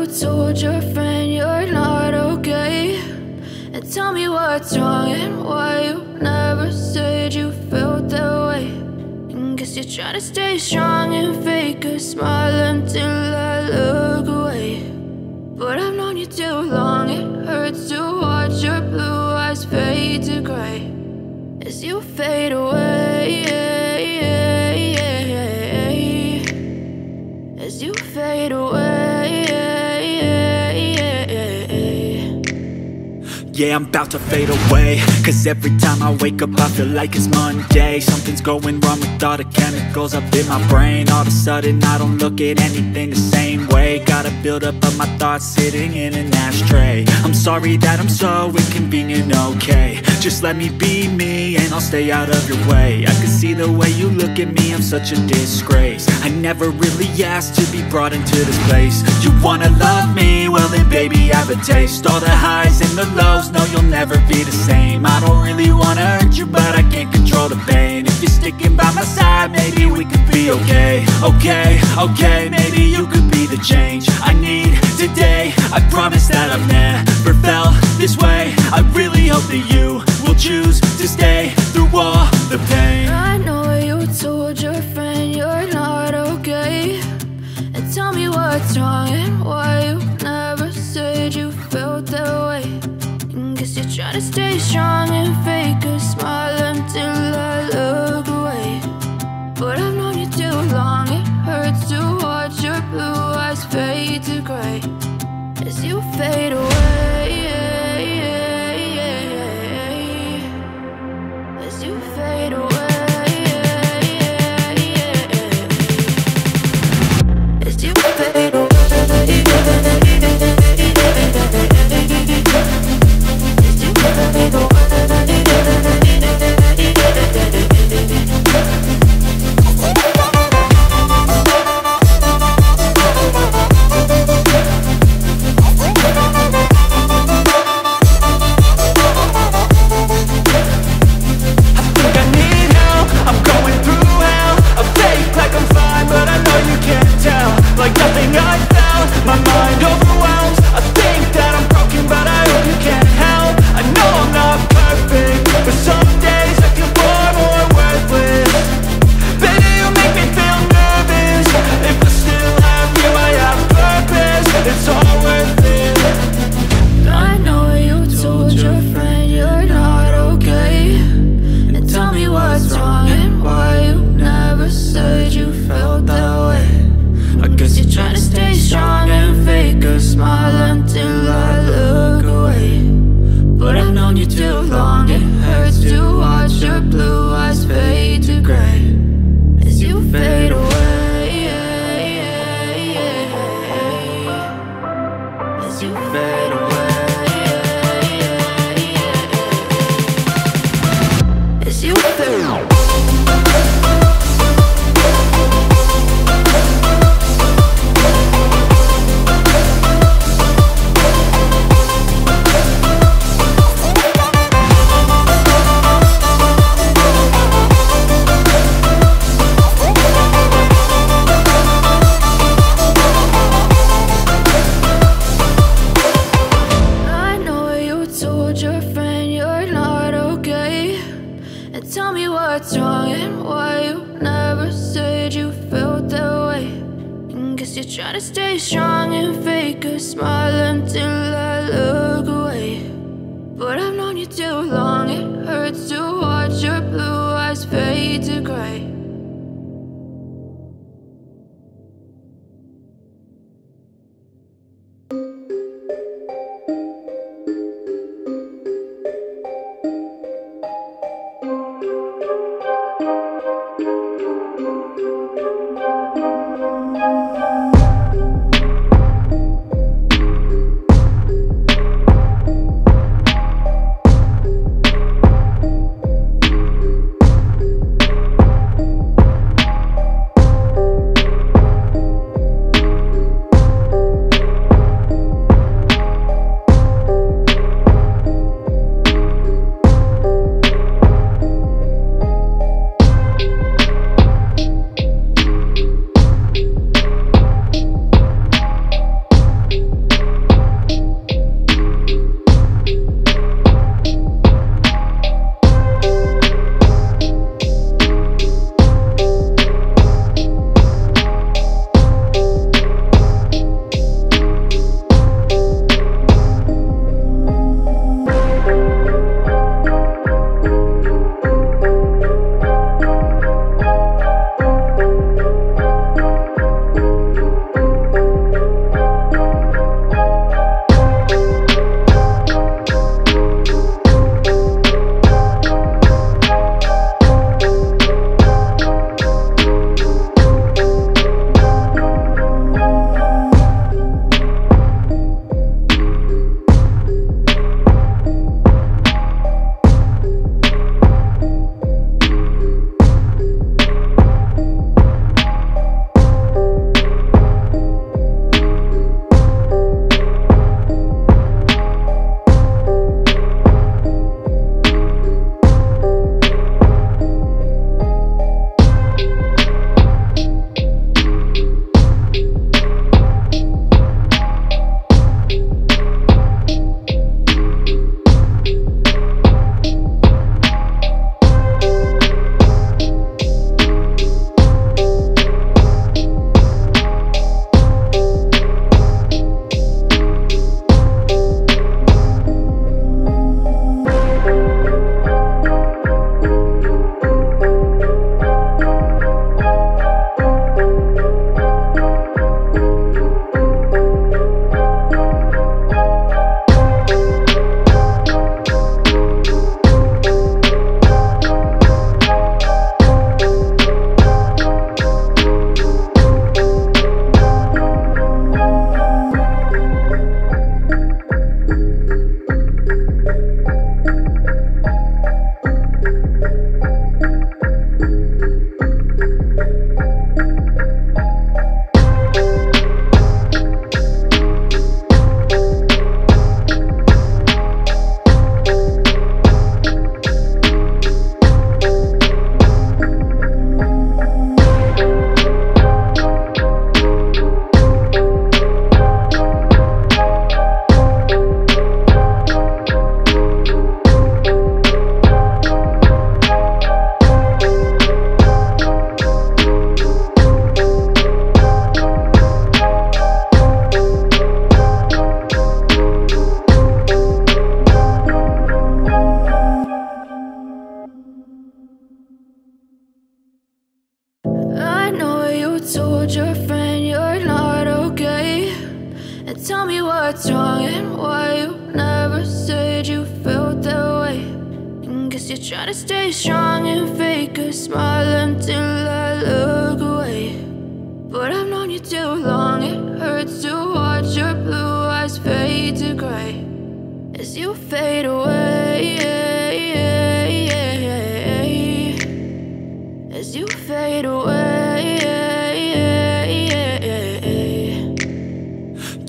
told your friend you're not okay, and tell me what's wrong and why you never said you felt that way. And guess you're trying to stay strong and fake a smile until I look away. But I've known you too long, it hurts to watch your blue eyes fade to gray as you fade away, as you fade away. Yeah, I'm about to fade away, cause every time I wake up I feel like it's Monday. Something's going wrong with all the chemicals up in my brain. All of a sudden I don't look at anything the same way. Got a buildup of my thoughts sitting in an ashtray. I'm sorry that I'm so inconvenient, okay. Just let me be me and I'll stay out of your way. I can see the way you look at me, I'm such a disgrace. I never really asked to be brought into this place. You wanna love me? Well then baby, have a taste. All the highs and the lows, no, you'll never be the same. I don't really wanna hurt you, but I can't control the pain. If you're sticking by my side, maybe we could be okay. Okay, maybe you could be the change I need today. I promise that I've never felt this way. I really hope that you will choose to stay through all the pain. I know you told your friend you're not okay, and tell me what's wrong and why you never said you felt that way. Guess you're trying to stay strong and fake a smile until I look away. But I've known you too long, it hurts to watch your blue eyes fade to gray as you fade away, as you fade away, as you fade away. And tell me what's wrong and why you never said you felt that way. And guess you're trying to stay strong and fake a smile until I look away. But I've known you too long, it hurts to watch your blue eyes fade to gray as you fade away, as you fade away.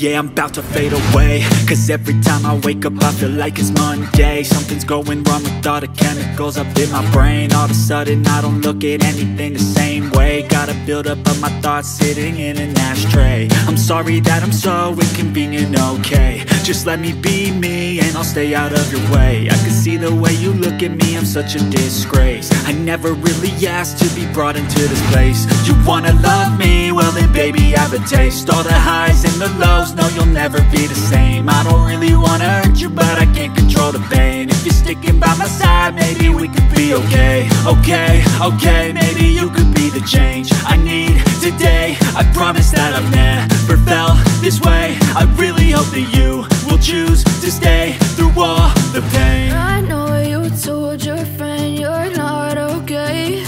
Yeah, I'm about to fade away, cause every time I wake up I feel like it's Monday. Something's going wrong with all the chemicals up in my brain. All of a sudden I don't look at anything the same way. Got a buildup of my thoughts sitting in an ashtray. I'm sorry that I'm so inconvenient, okay. Just let me be me and I'll stay out of your way. I can see the way you look at me, I'm such a disgrace. I never really asked to be brought into this place. You wanna love me? Well then baby I have a taste. All the highs and the lows, no you'll never be the same. I don't really wanna hurt you but I can't control the pain. If you're sticking by my side maybe we could be okay. Okay, maybe you could be the change I need today. I promise that I've never felt this way. I really hope that you will choose to stay through all the pain. I know you told your friend you're not okay.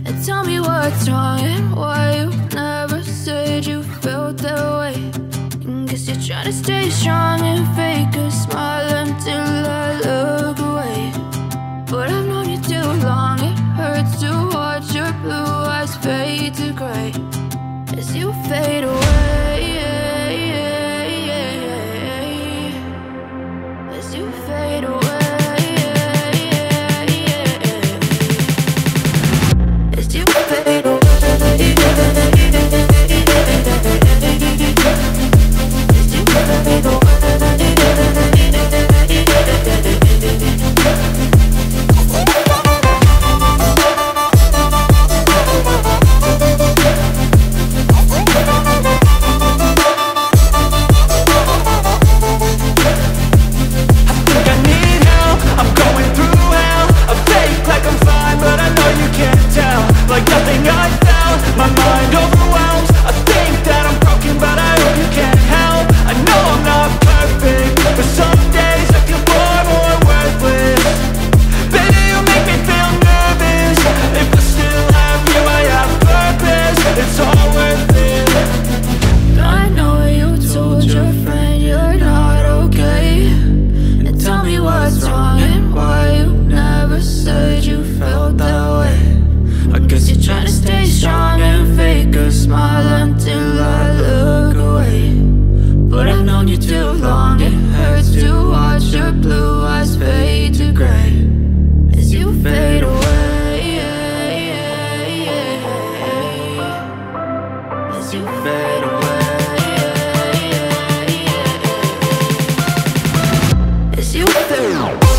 And tell me what's wrong and why you never said you felt that way. And guess you're trying to stay strong and fake a smile until I look away. But I've known you too long, it hurts to watch your blue eyes fade to gray as you fade away, as you fade away, as you fade away. As you fade away.